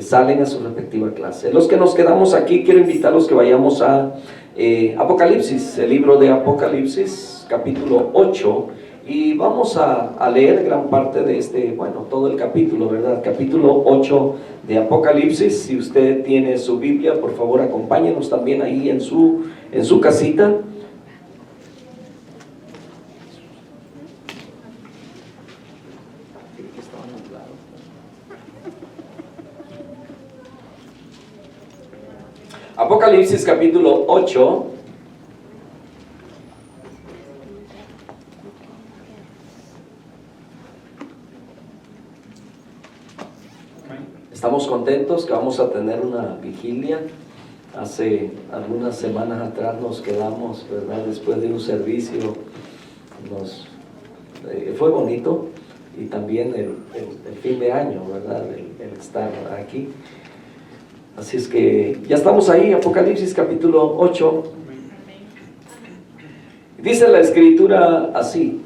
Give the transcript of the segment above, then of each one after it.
salen a su respectiva clase. Los que nos quedamos aquí, quiero invitarlos que vayamos a Apocalipsis, el libro de Apocalipsis, capítulo 8, y vamos a leer gran parte de todo el capítulo, ¿verdad? Capítulo 8 de Apocalipsis. Si usted tiene su Biblia, por favor acompáñenos también ahí en su casita. Apocalipsis capítulo 8. Estamos contentos que vamos a tener una vigilia. Hace algunas semanas atrás nos quedamos, ¿verdad? Después de un servicio, fue bonito, y también el fin de año, ¿verdad? El estar aquí. Así es que ya estamos ahí, Apocalipsis capítulo 8. Dice la Escritura así.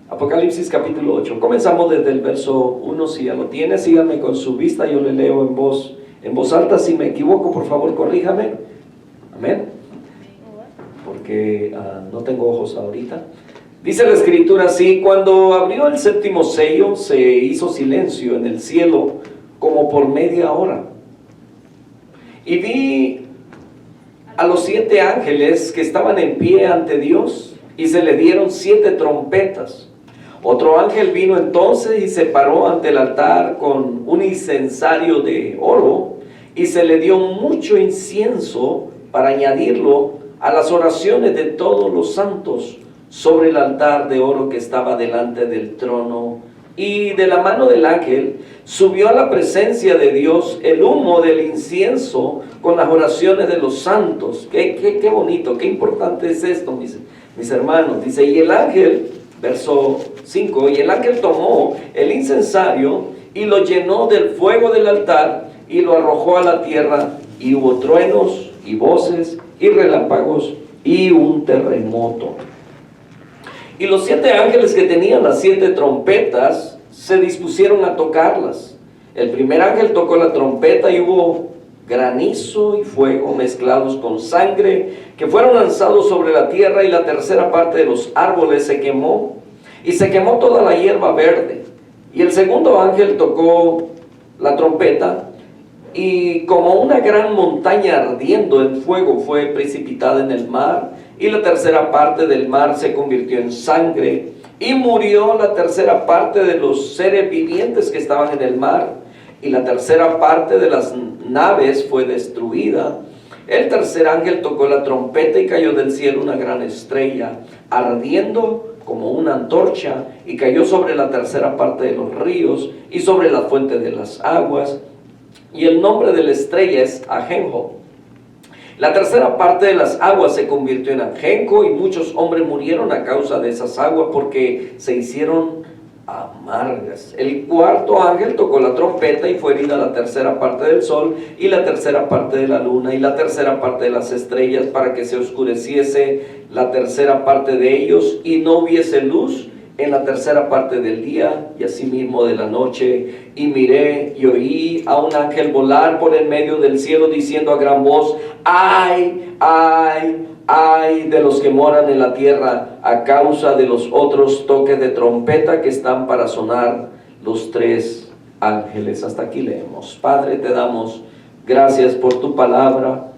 Apocalipsis capítulo 8. Comenzamos desde el verso 1. Si ya lo tiene, síganme con su vista. Yo le leo en voz alta. Si me equivoco, por favor, corríjame. Amén. Porque no tengo ojos ahorita. Dice la Escritura así: cuando abrió el séptimo sello, se hizo silencio en el cielo como por media hora. Y vi a los 7 ángeles que estaban en pie ante Dios, y se le dieron 7 trompetas. Otro ángel vino entonces y se paró ante el altar con un incensario de oro, y se le dio mucho incienso para añadirlo a las oraciones de todos los santos sobre el altar de oro que estaba delante del trono. Y de la mano del ángel subió a la presencia de Dios el humo del incienso con las oraciones de los santos. Qué bonito, qué importante es esto, mis hermanos. Dice, y el ángel, verso 5, y el ángel tomó el incensario y lo llenó del fuego del altar y lo arrojó a la tierra, y hubo truenos y voces y relámpagos y un terremoto. Y los 7 ángeles que tenían las 7 trompetas se dispusieron a tocarlas. El primer ángel tocó la trompeta y hubo granizo y fuego mezclados con sangre que fueron lanzados sobre la tierra, y la tercera parte de los árboles se quemó, y se quemó toda la hierba verde. Y el segundo ángel tocó la trompeta, y como una gran montaña ardiendo en fuego fue precipitada en el mar, y la tercera parte del mar se convirtió en sangre, y murió la tercera parte de los seres vivientes que estaban en el mar, y la tercera parte de las naves fue destruida. El tercer ángel tocó la trompeta y cayó del cielo una gran estrella, ardiendo como una antorcha, y cayó sobre la tercera parte de los ríos y sobre la fuente de las aguas, y el nombre de la estrella es Ajenjo. La tercera parte de las aguas se convirtió en ajenjo, y muchos hombres murieron a causa de esas aguas, porque se hicieron amargas. El cuarto ángel tocó la trompeta, y fue herida la tercera parte del sol, y la tercera parte de la luna, y la tercera parte de las estrellas, para que se oscureciese la tercera parte de ellos, y no hubiese luz en la tercera parte del día, y asimismo de la noche. Y miré y oí a un ángel volar por en medio del cielo, diciendo a gran voz: ¡ay, ay, ay de los que moran en la tierra, a causa de los otros toques de trompeta que están para sonar los 3 ángeles! Hasta aquí leemos. Padre, te damos gracias por tu palabra.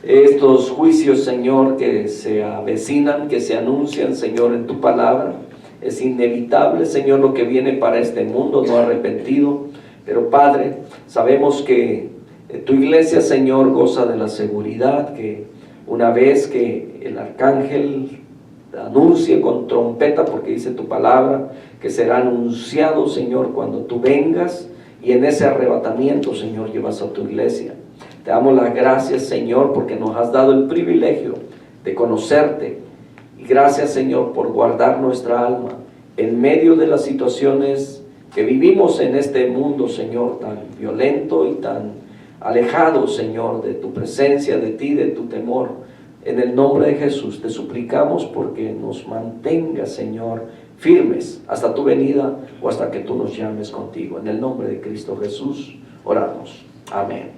Estos juicios, Señor, que se avecinan, que se anuncian, Señor, en tu palabra. Es inevitable, Señor, lo que viene para este mundo no arrepentido. Pero, Padre, sabemos que tu iglesia, Señor, goza de la seguridad que una vez que el arcángel anuncie con trompeta, porque dice tu palabra que será anunciado, Señor, cuando tú vengas, y en ese arrebatamiento, Señor, llevas a tu iglesia. Te damos las gracias, Señor, porque nos has dado el privilegio de conocerte. Y gracias, Señor, por guardar nuestra alma en medio de las situaciones que vivimos en este mundo, Señor, tan violento y tan alejado, Señor, de tu presencia, de ti, de tu temor. En el nombre de Jesús te suplicamos porque nos mantenga, Señor, firmes hasta tu venida o hasta que tú nos llames contigo. En el nombre de Cristo Jesús oramos. Amén.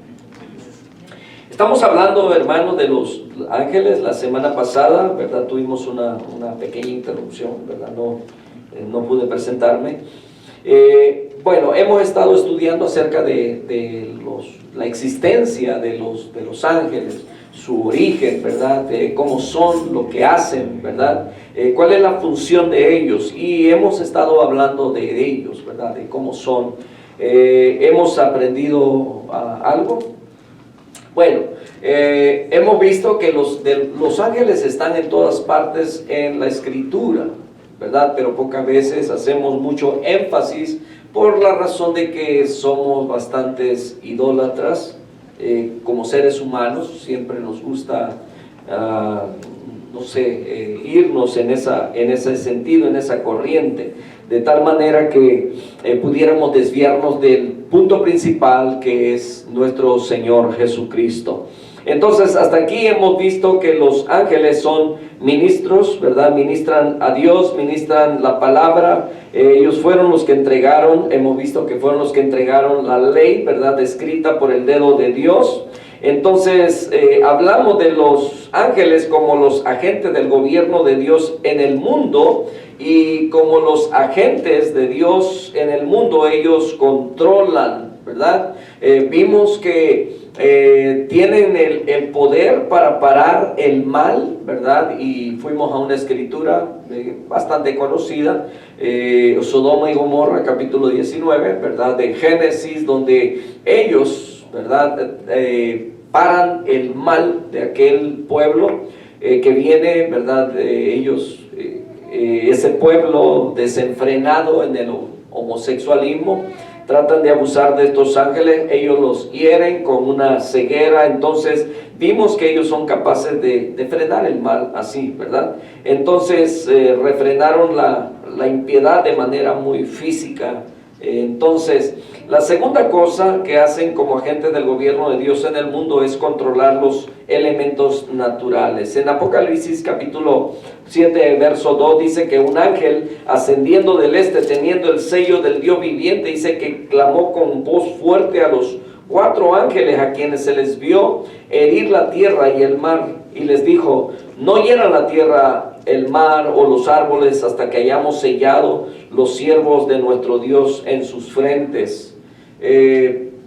Estamos hablando, hermanos, de los ángeles. La semana pasada, ¿verdad? Tuvimos una pequeña interrupción, ¿verdad? No pude presentarme. Bueno, hemos estado estudiando acerca de la existencia de los ángeles, su origen, ¿verdad? Cómo son, lo que hacen, ¿verdad? Cuál es la función de ellos, y hemos estado hablando de ellos, ¿verdad? De cómo son. ¿Hemos aprendido algo? Bueno, hemos visto que los ángeles están en todas partes en la Escritura, ¿verdad? Pero pocas veces hacemos mucho énfasis por la razón de que somos bastantes idólatras como seres humanos. Siempre nos gusta, irnos en ese sentido, en esa corriente, de tal manera que pudiéramos desviarnos del punto principal, que es nuestro Señor Jesucristo. Entonces, hasta aquí hemos visto que los ángeles son ministros, ¿verdad? Ministran a Dios, ministran la palabra. Ellos fueron los que entregaron, hemos visto que fueron los que entregaron la ley, ¿verdad? Escrita por el dedo de Dios. Entonces, hablamos de los ángeles como los agentes del gobierno de Dios en el mundo, y como los agentes de Dios en el mundo, ellos controlan, ¿verdad? Vimos que tienen el poder para parar el mal, ¿verdad? Y fuimos a una escritura bastante conocida, Sodoma y Gomorra, capítulo 19, ¿verdad? De Génesis, donde ellos, ¿verdad? Paran el mal de aquel pueblo que viene, ¿verdad? Ese pueblo desenfrenado en el homosexualismo, tratan de abusar de estos ángeles, ellos los hieren con una ceguera. Entonces vimos que ellos son capaces de frenar el mal así, ¿verdad? Entonces refrenaron la impiedad de manera muy física. Entonces, la segunda cosa que hacen como agentes del gobierno de Dios en el mundo es controlar los elementos naturales. En Apocalipsis capítulo 7, verso 2, dice que un ángel ascendiendo del este, teniendo el sello del Dios viviente, dice que clamó con voz fuerte a los 4 ángeles a quienes se les vio herir la tierra y el mar, y les dijo: no hieran la tierra, el mar o los árboles hasta que hayamos sellado los siervos de nuestro Dios en sus frentes.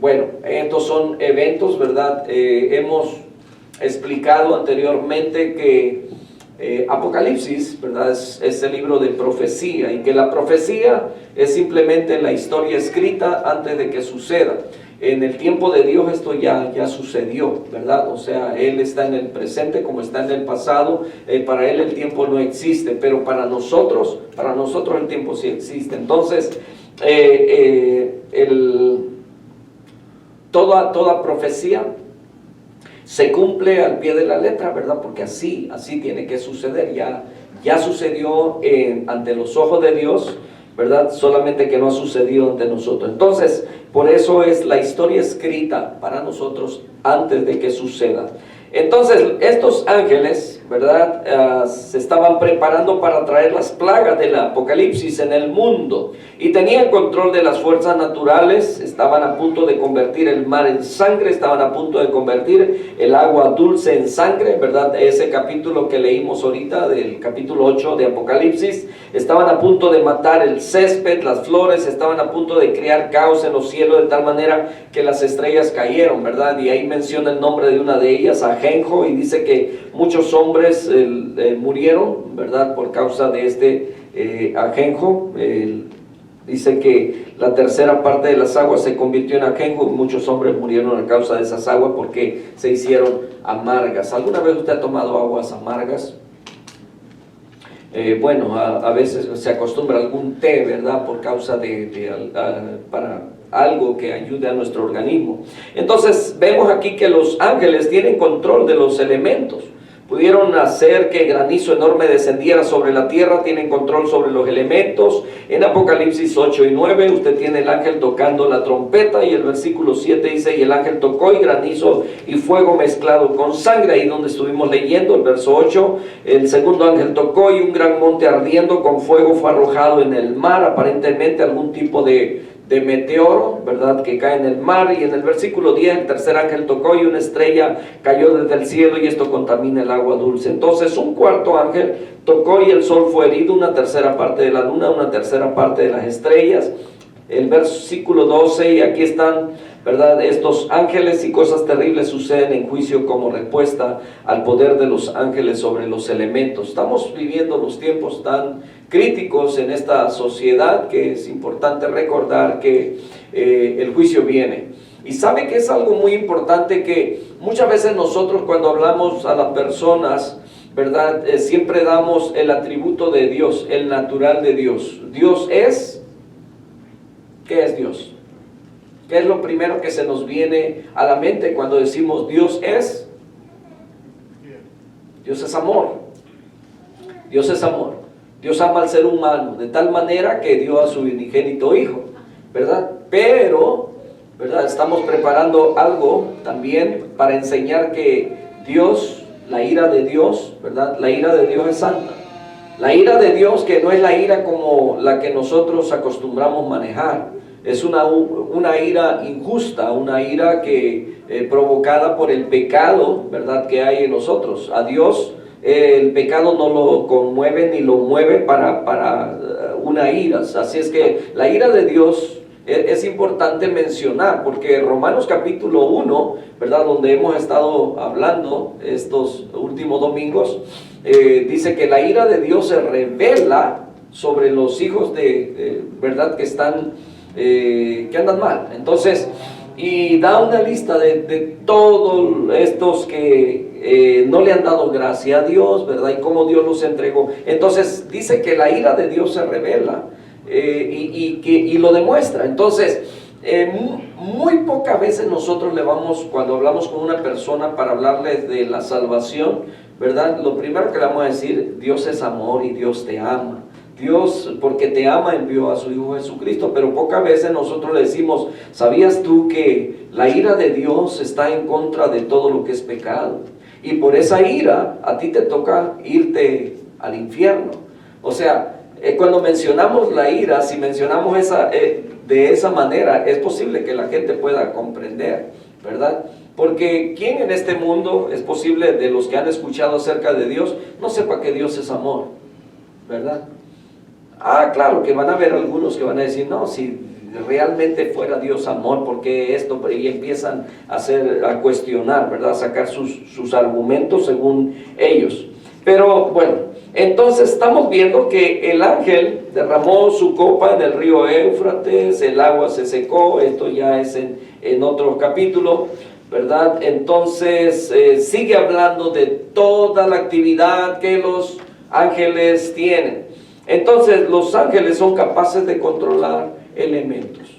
Bueno, estos son eventos, ¿verdad? Hemos explicado anteriormente que Apocalipsis, ¿verdad? Es el libro de profecía, y que la profecía es simplemente la historia escrita antes de que suceda. En el tiempo de Dios esto ya sucedió, ¿verdad? O sea, Él está en el presente como está en el pasado. Para Él el tiempo no existe, pero para nosotros el tiempo sí existe. Entonces, toda profecía se cumple al pie de la letra, ¿verdad? Porque así tiene que suceder. Ya sucedió ante los ojos de Dios, ¿verdad? Solamente que no ha sucedido ante nosotros. Entonces, por eso es la historia escrita para nosotros antes de que suceda. Entonces, estos ángeles, ¿verdad? Se estaban preparando para traer las plagas del Apocalipsis en el mundo, y tenían control de las fuerzas naturales. Estaban a punto de convertir el mar en sangre, estaban a punto de convertir el agua dulce en sangre, ¿verdad? Ese capítulo que leímos ahorita, del capítulo 8 de Apocalipsis. Estaban a punto de matar el césped, las flores, estaban a punto de crear caos en los cielos, de tal manera que las estrellas cayeron, ¿verdad? Y ahí menciona el nombre de una de ellas, Ajenjo, y dice que muchos hombres murieron, ¿verdad? Por causa de este Ajenjo. Dice que la tercera parte de las aguas se convirtió en ajenjo, y muchos hombres murieron a causa de esas aguas porque se hicieron amargas. ¿Alguna vez usted ha tomado aguas amargas? Bueno, a veces se acostumbra a algún té, ¿verdad? Por causa para algo que ayude a nuestro organismo. Entonces vemos aquí que los ángeles tienen control de los elementos, Pudieron hacer que granizo enorme descendiera sobre la tierra, tienen control sobre los elementos. En Apocalipsis 8 y 9 usted tiene el ángel tocando la trompeta, y el versículo 7 dice: y el ángel tocó, y granizo y fuego mezclado con sangre. Ahí donde estuvimos leyendo el verso 8, el segundo ángel tocó, y un gran monte ardiendo con fuego fue arrojado en el mar, aparentemente algún tipo de meteoro, ¿verdad?, que cae en el mar. Y en el versículo 10, el tercer ángel tocó, y una estrella cayó desde el cielo, y esto contamina el agua dulce. Entonces un cuarto ángel tocó, y el sol fue herido, una tercera parte de la luna, una tercera parte de las estrellas. El versículo 12, y aquí están, ¿verdad?, estos ángeles, y cosas terribles suceden en juicio como respuesta al poder de los ángeles sobre los elementos. Estamos viviendo los tiempos tan críticos en esta sociedad que es importante recordar que el juicio viene. Y sabe que es algo muy importante, que muchas veces nosotros, cuando hablamos a las personas, ¿verdad?, siempre damos el atributo de Dios, el natural de Dios. Dios es... ¿Qué es Dios? ¿Qué es lo primero que se nos viene a la mente cuando decimos Dios es? Dios es amor. Dios es amor. Dios ama al ser humano de tal manera que dio a su unigénito Hijo, ¿verdad? Pero, ¿verdad?, estamos preparando algo también para enseñar que Dios, la ira de Dios, ¿verdad?, la ira de Dios es santa. La ira de Dios, que no es la ira como la que nosotros acostumbramos manejar, es una ira injusta, una ira que provocada por el pecado, ¿verdad?, que hay en nosotros. A Dios el pecado no lo conmueve ni lo mueve para una ira. Así es que la ira de Dios es importante mencionar, porque Romanos capítulo 1, ¿verdad?, donde hemos estado hablando estos últimos domingos, dice que la ira de Dios se revela sobre los hijos ¿verdad?, que están que andan mal. Entonces, y da una lista de todos estos que no le han dado gracia a Dios, ¿verdad?, y cómo Dios los entregó. Entonces dice que la ira de Dios se revela y lo demuestra. Entonces, muy pocas veces nosotros le vamos, cuando hablamos con una persona para hablarles de la salvación, ¿verdad?, lo primero que le vamos a decir: Dios es amor y Dios te ama. Dios, porque te ama, envió a su Hijo Jesucristo. Pero pocas veces nosotros le decimos: ¿sabías tú que la ira de Dios está en contra de todo lo que es pecado? Y por esa ira a ti te toca irte al infierno. O sea, cuando mencionamos la ira, si mencionamos de esa manera, es posible que la gente pueda comprender, ¿verdad? Porque ¿quién en este mundo, es posible, de los que han escuchado acerca de Dios, no sepa que Dios es amor, ¿verdad? Ah, claro que van a haber algunos que van a decir: no, si realmente fuera Dios amor, ¿por qué esto? Y empiezan a cuestionar, ¿verdad?, a sacar sus argumentos según ellos. Pero bueno, entonces estamos viendo que el ángel derramó su copa en el río Éufrates, el agua se secó. Esto ya es en otro capítulo, ¿verdad? Entonces sigue hablando de toda la actividad que los ángeles tienen. Entonces los ángeles son capaces de controlar elementos,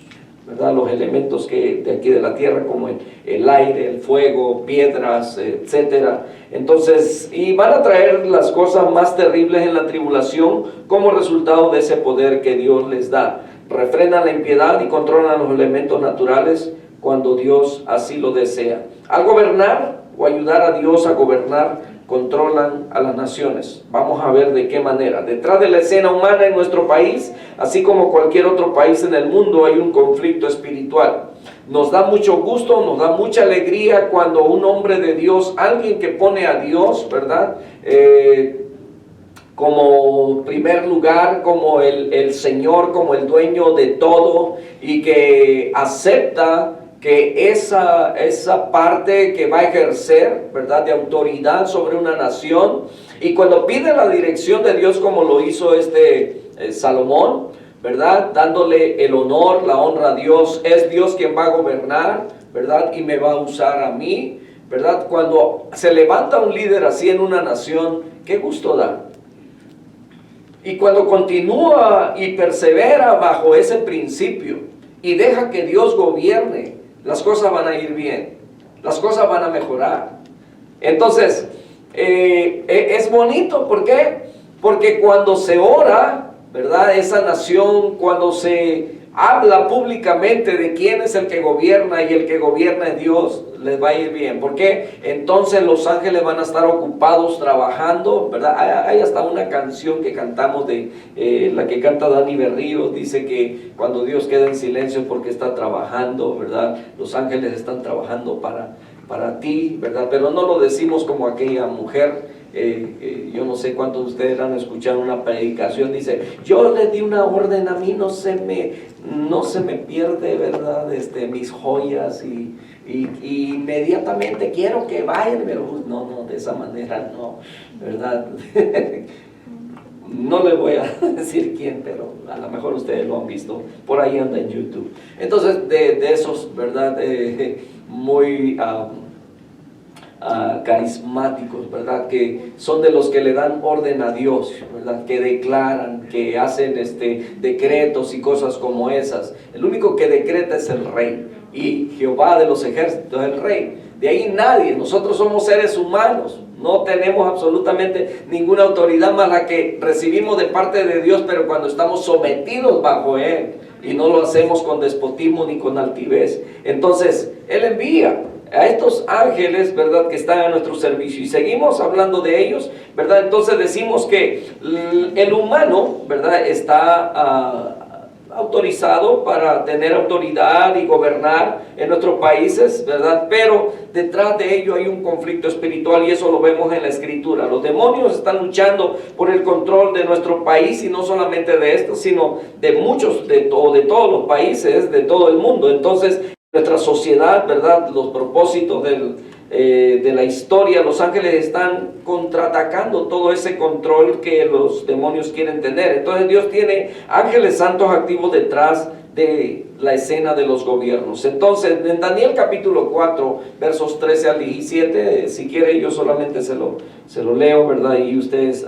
¿verdad? Los elementos que de aquí de la tierra, como el aire, el fuego, piedras, etcétera. Entonces, y van a traer las cosas más terribles en la tribulación como resultado de ese poder que Dios les da. Refrenan la impiedad y controlan los elementos naturales cuando Dios así lo desea. Al gobernar o ayudar a Dios a gobernar, controlan a las naciones. Vamos a ver de qué manera. Detrás de la escena humana en nuestro país, así como cualquier otro país en el mundo, hay un conflicto espiritual. Nos da mucho gusto, nos da mucha alegría cuando un hombre de Dios, alguien que pone a Dios, ¿verdad?, como primer lugar, como el Señor, como el dueño de todo, y que acepta que esa parte que va a ejercer, ¿verdad?, de autoridad sobre una nación. Y cuando pide la dirección de Dios, como lo hizo Salomón, ¿verdad?, dándole el honor, la honra a Dios, es Dios quien va a gobernar, ¿verdad?, y me va a usar a mí, ¿verdad? Cuando se levanta un líder así en una nación, qué gusto da. Y cuando continúa y persevera bajo ese principio y deja que Dios gobierne, las cosas van a ir bien, las cosas van a mejorar. Entonces, es bonito. ¿Por qué? Porque cuando se ora, ¿verdad? Esa nación, cuando se habla públicamente de quién es el que gobierna y el que gobierna es Dios, les va a ir bien. ¿Por qué? Entonces los ángeles van a estar ocupados trabajando, ¿verdad? Hay hasta una canción que cantamos de la que canta Dani Berríos, dice que cuando Dios queda en silencio es porque está trabajando, ¿verdad? Los ángeles están trabajando para ti, ¿verdad? Pero no lo decimos como aquella mujer. Yo no sé cuántos de ustedes han escuchado una predicación, dice, yo le di una orden, a mí no se me pierde, ¿verdad? Mis joyas y inmediatamente quiero que vayan, pero no, de esa manera no, ¿verdad? No le voy a decir quién, pero a lo mejor ustedes lo han visto, por ahí anda en YouTube. Entonces, de esos, ¿verdad? Muy carismáticos, ¿verdad? Que son de los que le dan orden a Dios, ¿verdad? Que declaran, que hacen decretos y cosas como esas. El único que decreta es el rey, y Jehová de los ejércitos es el rey. De ahí nadie, nosotros somos seres humanos, no tenemos absolutamente ninguna autoridad más la que recibimos de parte de Dios, pero cuando estamos sometidos bajo Él, y no lo hacemos con despotismo ni con altivez. Entonces, Él envía a estos ángeles, ¿verdad?, que están a nuestro servicio, y seguimos hablando de ellos, ¿verdad? Entonces decimos que el humano, ¿verdad?, está autorizado para tener autoridad y gobernar en nuestros países, ¿verdad? Pero detrás de ello hay un conflicto espiritual, y eso lo vemos en la Escritura. Los demonios están luchando por el control de nuestro país, y no solamente de esto, sino de muchos, de todos los países, de todo el mundo. Entonces, nuestra sociedad, ¿verdad?, los propósitos de la historia, los ángeles están contraatacando todo ese control que los demonios quieren tener. Entonces Dios tiene ángeles santos activos detrás de la escena de los gobiernos. Entonces, en Daniel capítulo 4, versos 13 al 17, si quiere yo solamente se lo leo, ¿verdad? Y ustedes...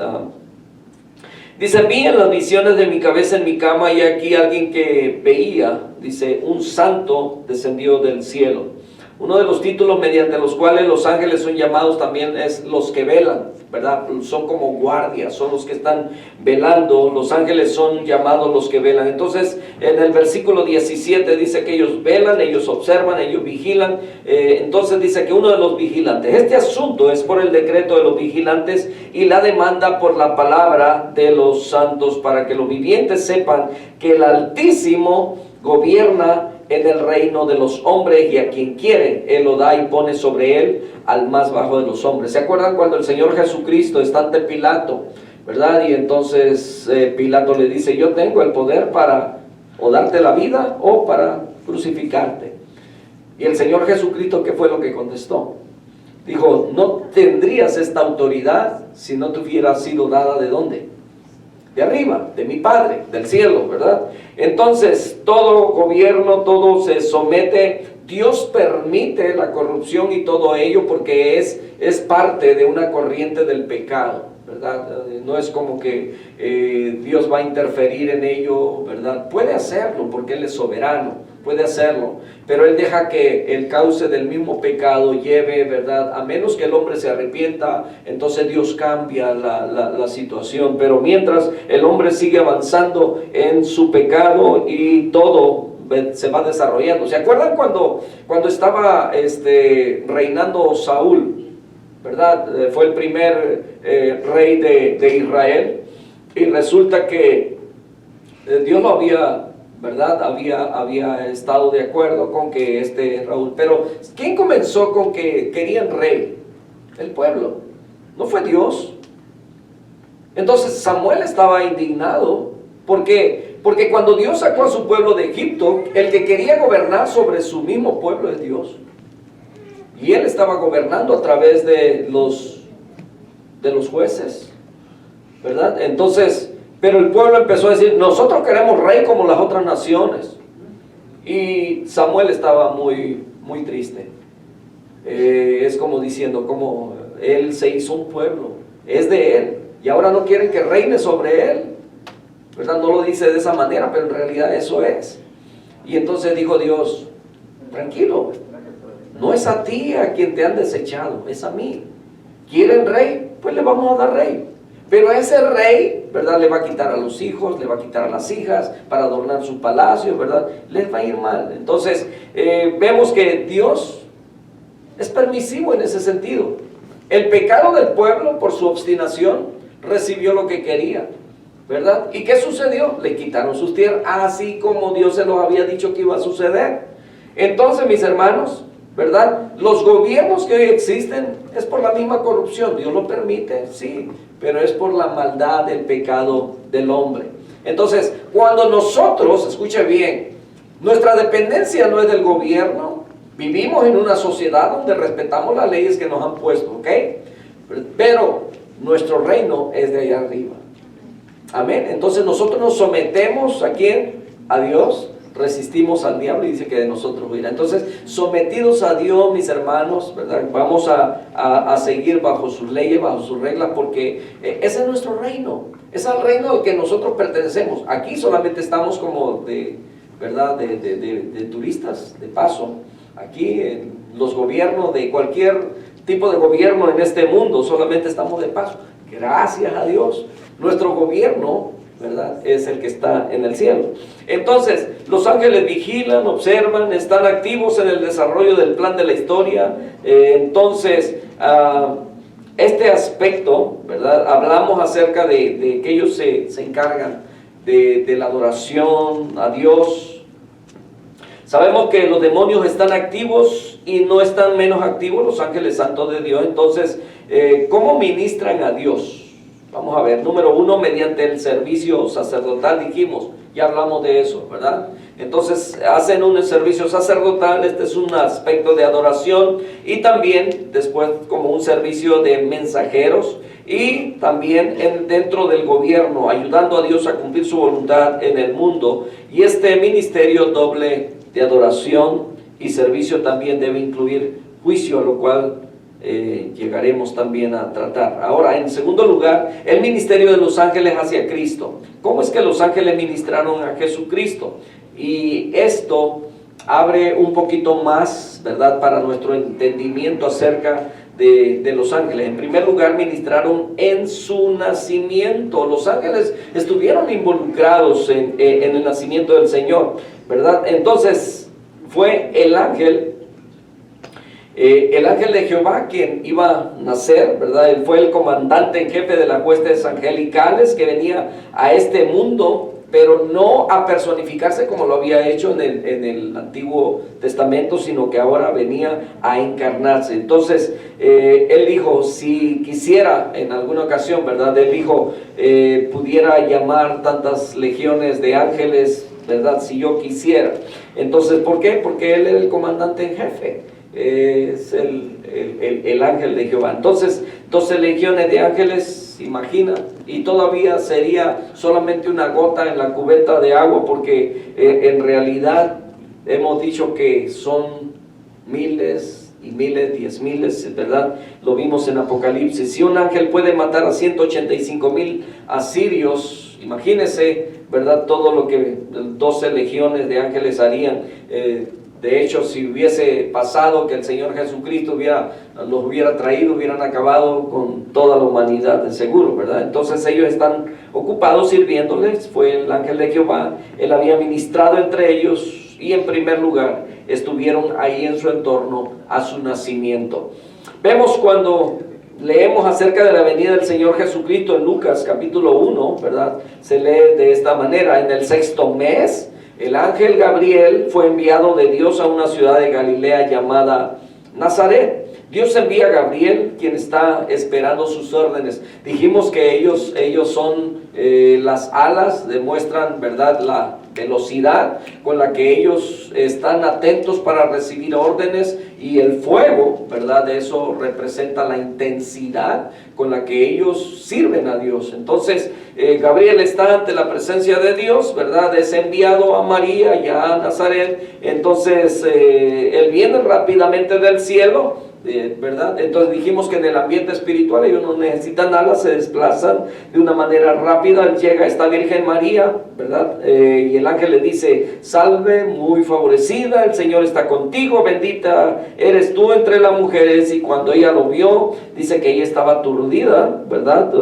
Dice, vi en las visiones de mi cabeza en mi cama, y aquí alguien que veía, dice, un santo descendió del cielo. Uno de los títulos mediante los cuales los ángeles son llamados también es los que velan, ¿verdad? Son como guardias, son los que están velando. Los ángeles son llamados los que velan. Entonces, en el versículo 17 dice que ellos velan, ellos observan, ellos vigilan. Entonces dice que uno de los vigilantes, este asunto es por el decreto de los vigilantes y la demanda por la palabra de los santos, para que los vivientes sepan que el Altísimo gobierna en el reino de los hombres, y a quien quiere Él lo da y pone sobre él al más bajo de los hombres. ¿Se acuerdan cuando el Señor Jesucristo está ante Pilato, verdad? Y entonces Pilato le dice, yo tengo el poder para o darte la vida o para crucificarte. Y el Señor Jesucristo, ¿qué fue lo que contestó? Dijo, no tendrías esta autoridad si no te hubiera sido dada ¿de dónde? De arriba, de mi Padre, del cielo, ¿verdad? Entonces, todo gobierno, todo se somete. Dios permite la corrupción y todo ello porque es parte de una corriente del pecado, ¿verdad? No es como que Dios va a interferir en ello, ¿verdad? Puede hacerlo porque Él es soberano, puede hacerlo, pero Él deja que el cauce del mismo pecado lleve, ¿verdad? A menos que el hombre se arrepienta, entonces Dios cambia la situación. Pero mientras el hombre sigue avanzando en su pecado y todo se va desarrollando. ¿Se acuerdan cuando estaba reinando Saúl? ¿Verdad? Fue el primer rey de Israel, y resulta que Dios lo había, ¿verdad? Había estado de acuerdo con que Raúl, pero ¿quién comenzó con que querían rey? El pueblo, no fue Dios. Entonces Samuel estaba indignado. ¿Por qué? Porque cuando Dios sacó a su pueblo de Egipto, el que quería gobernar sobre su mismo pueblo es Dios. Y Él estaba gobernando a través de los jueces, ¿verdad? Entonces, pero el pueblo empezó a decir, nosotros queremos rey como las otras naciones. Y Samuel estaba muy, muy triste. Es como diciendo, como Él se hizo un pueblo, es de Él, y ahora no quieren que reine sobre Él, ¿verdad? No lo dice de esa manera, pero en realidad eso es. Y entonces dijo Dios, tranquilo, no es a ti a quien te han desechado, es a mí. ¿Quieren rey? Pues le vamos a dar rey. Pero a ese rey, ¿verdad? Le va a quitar a los hijos, le va a quitar a las hijas para adornar su palacio, ¿verdad? Les va a ir mal. Entonces, vemos que Dios es permisivo en ese sentido. El pecado del pueblo, por su obstinación, recibió lo que quería, ¿verdad? ¿Y qué sucedió? Le quitaron sus tierras, así como Dios se los había dicho que iba a suceder. Entonces, mis hermanos, ¿verdad? Los gobiernos que hoy existen es por la misma corrupción. Dios lo permite, sí, pero es por la maldad del pecado del hombre. Entonces, cuando nosotros, escuche bien, nuestra dependencia no es del gobierno, vivimos en una sociedad donde respetamos las leyes que nos han puesto, ¿ok? Pero nuestro reino es de allá arriba. Amén. Entonces nosotros nos sometemos ¿a quién? A Dios. Resistimos al diablo y dice que de nosotros huirá. Entonces, sometidos a Dios, mis hermanos, ¿verdad? Vamos a seguir bajo sus leyes, bajo sus reglas, porque ese es nuestro reino. Es al reino al que nosotros pertenecemos. Aquí solamente estamos como ¿verdad? De turistas, de paso. Aquí en los gobiernos, de cualquier tipo de gobierno en este mundo, solamente estamos de paso. Gracias a Dios. Nuestro gobierno, ¿verdad? Es el que está en el cielo. Entonces, los ángeles vigilan, observan, están activos en el desarrollo del plan de la historia. Entonces, este aspecto, ¿verdad? Hablamos acerca de que ellos se encargan de la adoración a Dios. Sabemos que los demonios están activos y no están menos activos los ángeles santos de Dios. Entonces, ¿cómo ministran a Dios? Vamos a ver, número 1, mediante el servicio sacerdotal, dijimos, ya hablamos de eso, ¿verdad? Entonces hacen un servicio sacerdotal, este es un aspecto de adoración, y también después como un servicio de mensajeros, y también dentro del gobierno, ayudando a Dios a cumplir su voluntad en el mundo. Y este ministerio doble de adoración y servicio también debe incluir juicio, a lo cual llegaremos también a tratar. Ahora, en segundo lugar, el ministerio de los ángeles hacia Cristo. ¿Cómo es que los ángeles ministraron a Jesucristo? Y esto abre un poquito más, ¿verdad?, para nuestro entendimiento acerca de los ángeles. En primer lugar, ministraron en su nacimiento. Los ángeles estuvieron involucrados en el nacimiento del Señor, ¿verdad? Entonces, fue el ángel de Jehová quien iba a nacer, ¿verdad? Él fue el comandante en jefe de las huestes angelicales que venía a este mundo, pero no a personificarse como lo había hecho en el Antiguo Testamento, sino que ahora venía a encarnarse. Entonces, él dijo, si quisiera en alguna ocasión, ¿verdad? Él dijo, pudiera llamar tantas legiones de ángeles, ¿verdad? Si yo quisiera. Entonces, ¿por qué? Porque él era el comandante en jefe. Es el ángel de Jehová. Entonces, 12 legiones de ángeles, imagina, y todavía sería solamente una gota en la cubeta de agua, porque en realidad hemos dicho que son miles y miles, 10,000, ¿verdad? Lo vimos en Apocalipsis. Si un ángel puede matar a 185,000 asirios, imagínense, ¿verdad? Todo lo que 12 legiones de ángeles harían. De hecho, si hubiese pasado que el Señor Jesucristo los hubiera traído, hubieran acabado con toda la humanidad, de seguro, ¿verdad? Entonces ellos están ocupados sirviéndoles. Fue el ángel de Jehová, él había ministrado entre ellos, y en primer lugar estuvieron ahí en su entorno a su nacimiento. Vemos cuando leemos acerca de la venida del Señor Jesucristo en Lucas capítulo 1, ¿verdad? Se lee de esta manera: en el 6º mes, el ángel Gabriel fue enviado de Dios a una ciudad de Galilea llamada Nazaret. Dios envía a Gabriel, quien está esperando sus órdenes. Dijimos que ellos son las alas, demuestran, ¿verdad?, la velocidad con la que ellos están atentos para recibir órdenes, y el fuego, ¿verdad?, eso representa la intensidad con la que ellos sirven a Dios. Entonces, Gabriel está ante la presencia de Dios, ¿verdad? Es enviado a María, ya a Nazaret. Entonces, él viene rápidamente del cielo, ¿verdad? Entonces dijimos que en el ambiente espiritual ellos no necesitan alas, se desplazan de una manera rápida. Llega esta Virgen María, ¿verdad? Y el ángel le dice: salve, muy favorecida, el Señor está contigo, bendita eres tú entre las mujeres. Y cuando ella lo vio, dice que ella estaba aturdida, ¿verdad?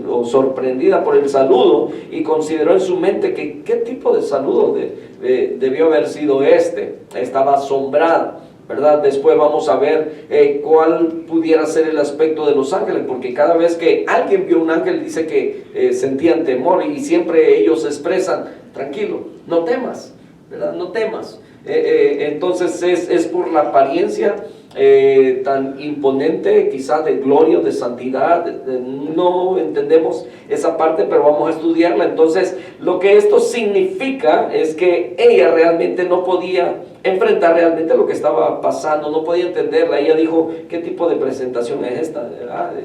O sorprendida por el saludo, y consideró en su mente que qué tipo de saludo debió haber sido este. Estaba asombrada, ¿verdad? Después vamos a ver cuál pudiera ser el aspecto de los ángeles, porque cada vez que alguien vio un ángel dice que sentían temor, y siempre ellos expresan: tranquilo, no temas, ¿verdad? No temas. Entonces es por la apariencia tan imponente, quizás de gloria, de santidad. No entendemos esa parte, pero vamos a estudiarla. Entonces, lo que esto significa es que ella realmente no podía enfrentar realmente lo que estaba pasando, no podía entenderla. Ella dijo: ¿qué tipo de presentación es esta?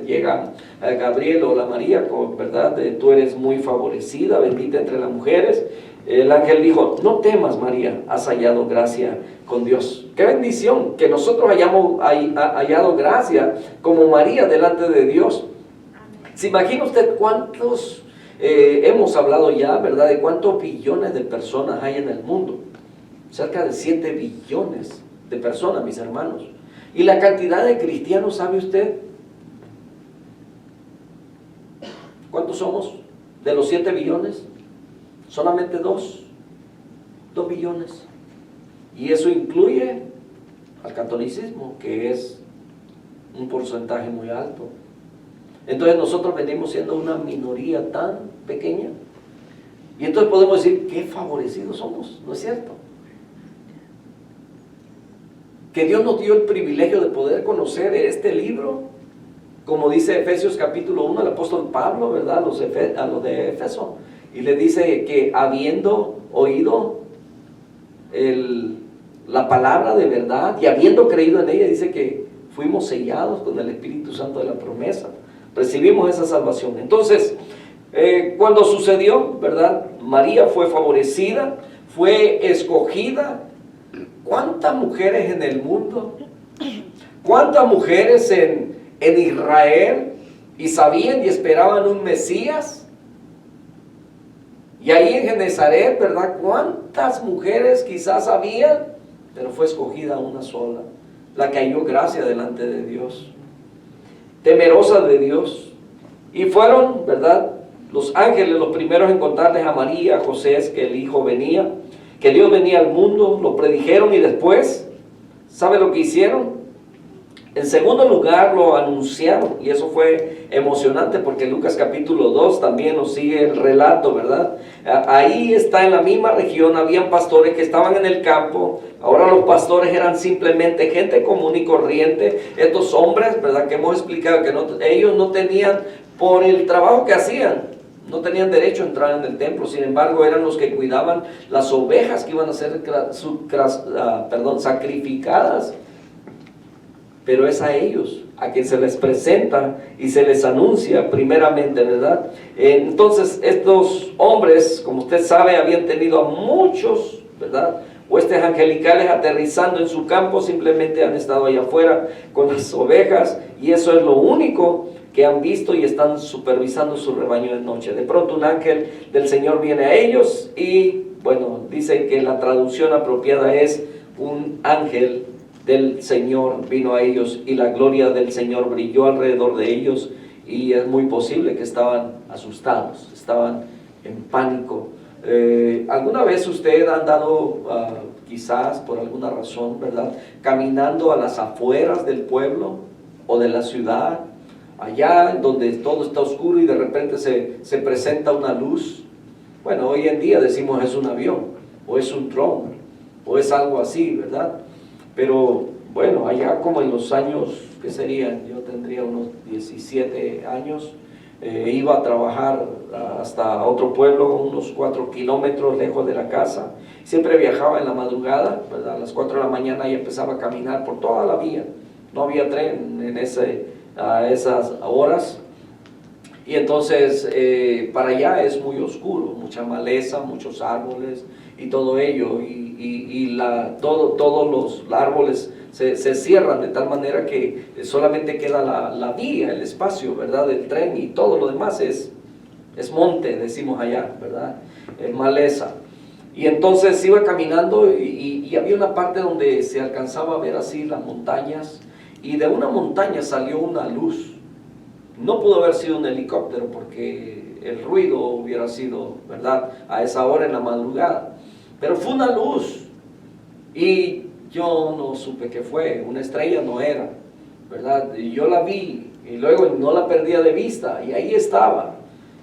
Llega Gabriel o la María, ¿verdad? Tú eres muy favorecida, bendita entre las mujeres. El ángel dijo: no temas, María, has hallado gracia con Dios. Qué bendición que nosotros hayamos hallado gracia como María delante de Dios. ¿Se imagina usted cuántos, hemos hablado ya, ¿verdad?, de cuántos billones de personas hay en el mundo? Cerca de 7 billones de personas, mis hermanos. ¿Y la cantidad de cristianos, sabe usted? ¿Cuántos somos? De los 7 billones, solamente 2 billones. Y eso incluye al catolicismo, que es un porcentaje muy alto. Entonces nosotros venimos siendo una minoría tan pequeña. Y entonces podemos decir: qué favorecidos somos, ¿no es cierto? Que Dios nos dio el privilegio de poder conocer este libro, como dice Efesios capítulo 1, el apóstol Pablo, ¿verdad?, a los de Éfeso, y le dice que habiendo oído la palabra de verdad y habiendo creído en ella, dice que fuimos sellados con el Espíritu Santo de la promesa, recibimos esa salvación. Entonces, cuando sucedió, ¿verdad?, María fue favorecida, fue escogida. ¿Cuántas mujeres en el mundo? ¿Cuántas mujeres en Israel? Y sabían y esperaban un Mesías. Y ahí en Genezaret, ¿verdad?, ¿cuántas mujeres quizás habían? Pero fue escogida una sola, la que halló gracia delante de Dios, temerosa de Dios. Y fueron, ¿verdad?, los ángeles los primeros en contarles a María, a José, que el Hijo venía, que Dios venía al mundo. Lo predijeron, y después, ¿sabe lo que hicieron? En segundo lugar, lo anunciaron, y eso fue emocionante, porque Lucas capítulo 2 también nos sigue el relato, ¿verdad? Ahí está, en la misma región, habían pastores que estaban en el campo. Ahora los pastores eran simplemente gente común y corriente. Estos hombres, ¿verdad?, que hemos explicado que ellos no tenían, por el trabajo que hacían, no tenían derecho a entrar en el templo. Sin embargo, eran los que cuidaban las ovejas que iban a ser sacrificadas. Pero es a ellos a quien se les presenta y se les anuncia primeramente, ¿verdad? Entonces, estos hombres, como usted sabe, habían tenido a muchos, ¿verdad?, huestes angelicales aterrizando en su campo. Simplemente han estado allá afuera con las ovejas, y eso es lo único que han visto, y están supervisando su rebaño de noche. De pronto un ángel del Señor viene a ellos, y bueno, dice que la traducción apropiada es: un ángel del Señor vino a ellos, y la gloria del Señor brilló alrededor de ellos. Y es muy posible que estaban asustados, estaban en pánico. ¿Alguna vez usted ha andado, quizás por alguna razón, ¿verdad?, caminando a las afueras del pueblo o de la ciudad, allá en donde todo está oscuro, y de repente se presenta una luz? Bueno, hoy en día decimos: es un avión, o es un dron, o es algo así, ¿verdad? Pero bueno, allá como en los años, ¿qué serían? Yo tendría unos 17 años. Iba a trabajar hasta otro pueblo, unos 4 kilómetros lejos de la casa. Siempre viajaba en la madrugada, ¿verdad? A las 4 de la mañana, y empezaba a caminar por toda la vía. No había tren a esas horas. Y entonces para allá es muy oscuro, mucha maleza, muchos árboles y todo ello. Todos los árboles se cierran de tal manera que solamente queda la vía, el espacio, ¿verdad?, del tren, y todo lo demás es monte, decimos allá, ¿verdad?, es maleza. Y entonces iba caminando y había una parte donde se alcanzaba a ver así las montañas, y de una montaña salió una luz. No pudo haber sido un helicóptero porque el ruido hubiera sido, ¿verdad?, a esa hora en la madrugada. Pero fue una luz y yo no supe qué fue, una estrella no era, ¿verdad? Y yo la vi y luego no la perdía de vista y ahí estaba.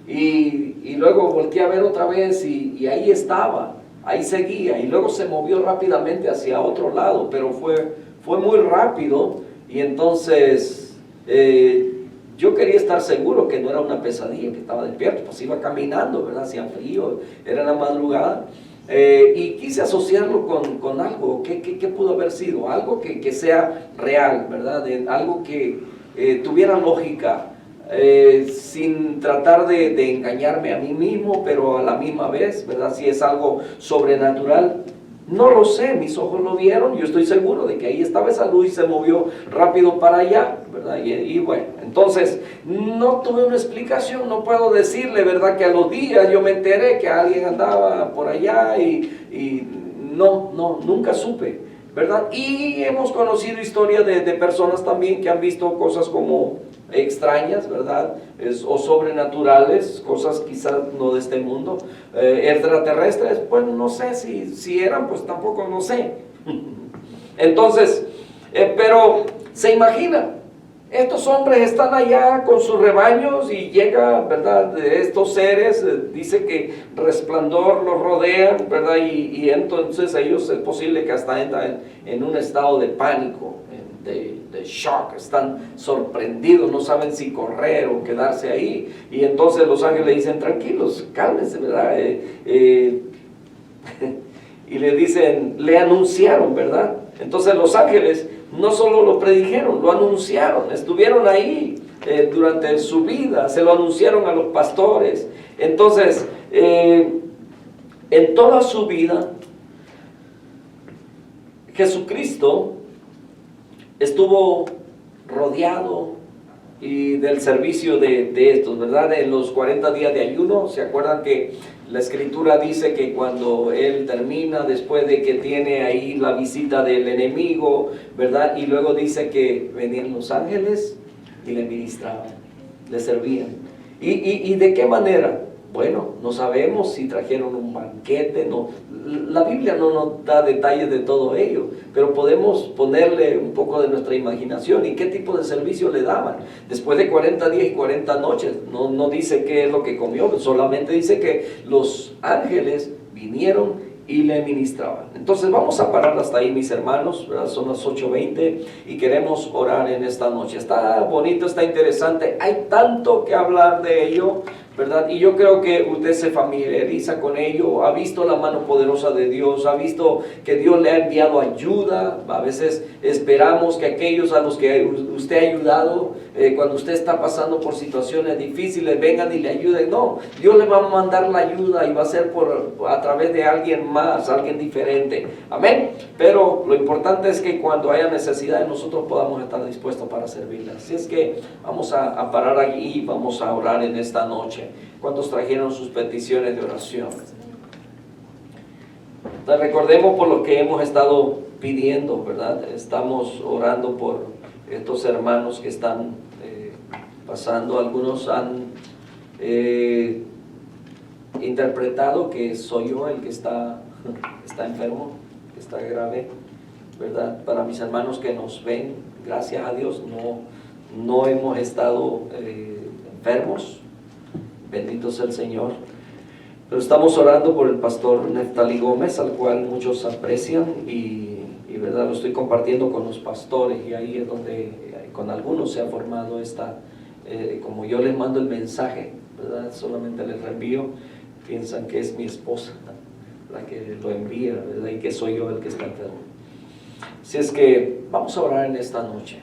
Y luego volteé a ver otra vez y ahí estaba, ahí seguía, y luego se movió rápidamente hacia otro lado, pero fue muy rápido. Y entonces yo quería estar seguro que no era una pesadilla, que estaba despierto, pues iba caminando, ¿verdad? Hacía frío, era la madrugada, y quise asociarlo con algo. ¿Qué pudo haber sido? Algo que sea real, ¿verdad? Algo que tuviera lógica, sin tratar de engañarme a mí mismo, pero a la misma vez, ¿verdad? Si es algo sobrenatural. No lo sé, mis ojos lo vieron, yo estoy seguro de que ahí estaba esa luz y se movió rápido para allá, ¿verdad? Y bueno, entonces no tuve una explicación, no puedo decirle, ¿verdad?, que a los días yo me enteré que alguien andaba por allá y nunca supe, ¿verdad? Y hemos conocido historias de personas también que han visto cosas como extrañas, ¿verdad?, o sobrenaturales, cosas quizás no de este mundo, extraterrestres, pues no sé si eran, pues tampoco no sé. Entonces, pero se imagina, estos hombres están allá con sus rebaños y llega, ¿verdad?, de estos seres, dice que resplandor los rodean, ¿verdad?, y entonces ellos es posible que hasta entran en un estado de pánico, de shock, están sorprendidos, no saben si correr o quedarse ahí, y entonces los ángeles le dicen, tranquilos, cálmense, ¿verdad? Y le dicen, le anunciaron, ¿verdad? Entonces los ángeles no solo lo predijeron, lo anunciaron, estuvieron ahí durante su vida, se lo anunciaron a los pastores. Entonces, en toda su vida, Jesucristo estuvo rodeado y del servicio de estos, ¿verdad? En los 40 días de ayuno, ¿se acuerdan que la escritura dice que cuando él termina, después de que tiene ahí la visita del enemigo, ¿verdad? Y luego dice que venían los ángeles y le ministraban, le servían. ¿Y de qué manera? Bueno, no sabemos si trajeron un banquete, no. La Biblia no nos da detalles de todo ello, pero podemos ponerle un poco de nuestra imaginación y qué tipo de servicio le daban. Después de 40 días y 40 noches, no dice qué es lo que comió, solamente dice que los ángeles vinieron y le ministraban. Entonces vamos a parar hasta ahí, mis hermanos, ¿verdad? Son las 8:20 y queremos orar en esta noche. Está bonito, está interesante, hay tanto que hablar de ello, ¿verdad? Y yo creo que usted se familiariza con ello, ha visto la mano poderosa de Dios, ha visto que Dios le ha enviado ayuda. A veces esperamos que aquellos a los que usted ha ayudado, cuando usted está pasando por situaciones difíciles, vengan y le ayuden. No, Dios le va a mandar la ayuda y va a ser a través de alguien más, alguien diferente. Amén. Pero lo importante es que cuando haya necesidad nosotros podamos estar dispuestos para servirle. Así es que vamos a parar allí y vamos a orar en esta noche. ¿Cuántos trajeron sus peticiones de oración? Entonces, recordemos por lo que hemos estado pidiendo, ¿verdad? Estamos orando por estos hermanos que están pasando. Algunos han interpretado que soy yo el que está enfermo, que está grave, ¿verdad? Para mis hermanos que nos ven, gracias a Dios, no hemos estado enfermos. Bendito sea el Señor. Pero estamos orando por el pastor Neftali Gómez, al cual muchos aprecian y verdad, lo estoy compartiendo con los pastores, y ahí es donde con algunos se ha formado como yo les mando el mensaje, ¿verdad? Solamente les reenvío, piensan que es mi esposa la que lo envía, ¿verdad? Y que soy yo el que está enfermo. Así es que vamos a orar en esta noche.